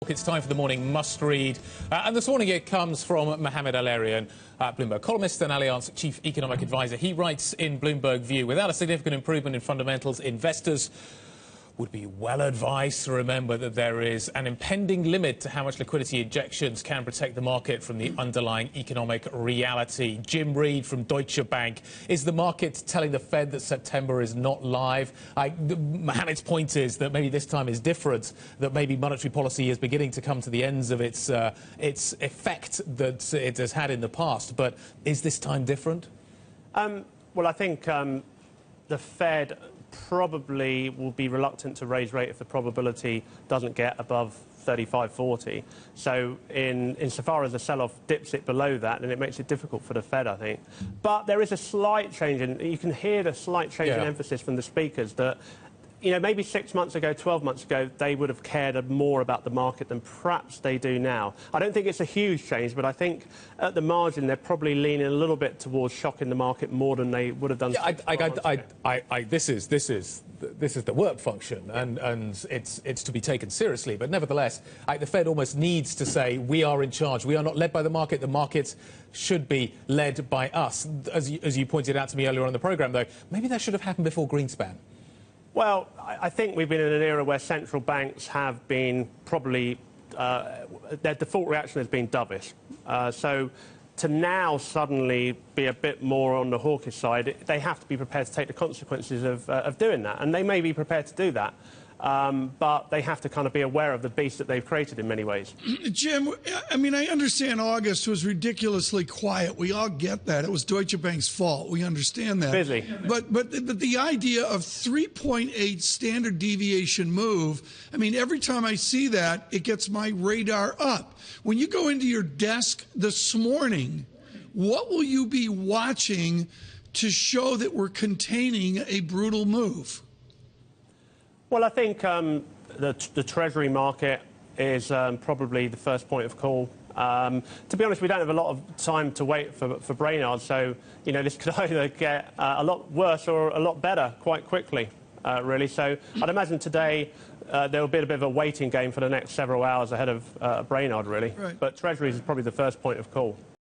It's time for the morning must-read. And this morning it comes from Mohamed El-Erian, Bloomberg columnist and Allianz chief economic advisor. He writes in Bloomberg View, without a significant improvement in fundamentals, investors would be well advised to remember that there is an impending limit to how much liquidity injections can protect the market from the underlying economic reality. Jim Reed from Deutsche Bank. Is the market telling the Fed that September is not live? Mohamed's point is that maybe this time is different, that maybe monetary policy is beginning to come to the ends of its effect that it has had in the past. But is this time different? Well, I think the Fed probably will be reluctant to raise rate if the probability doesn't get above 35-40. So insofar as the sell-off dips it below that, then it makes it difficult for the Fed, I think. But there is a slight change, and you can hear the slight change in emphasis from the speakers that, you know, maybe 6 months ago, 12 months ago, they would have cared more about the market than perhaps they do now. I don't think it's a huge change, but I think at the margin they're probably leaning a little bit towards shocking the market more than they would have done. This is the work function, and it's to be taken seriously. But nevertheless, the Fed almost needs to say we are in charge. We are not led by the market. The market should be led by us. As you pointed out to me earlier on in the programme, though, maybe that should have happened before Greenspan. Well, I think we've been in an era where central banks have been probably, their default reaction has been dovish. So to now suddenly be a bit more on the hawkish side, they have to be prepared to take the consequences of doing that. And they may be prepared to do that. But they have to kind of be aware of the beast that they've created in many ways. Jim, I mean, I understand August was ridiculously quiet. We all get that. It was Deutsche Bank's fault. We understand that. Busy. But the idea of 3.8 standard deviation move, I mean, every time I see that, it gets my radar up. When you go into your desk this morning, what will you be watching to show that we're containing a brutal move? Well, I think the Treasury market is probably the first point of call. To be honest, we don't have a lot of time to wait for Brainard, so you know this could either get a lot worse or a lot better quite quickly, really. So I'd imagine today there will be a bit of a waiting game for the next several hours ahead of Brainard, really. Right. But Treasuries is probably the first point of call.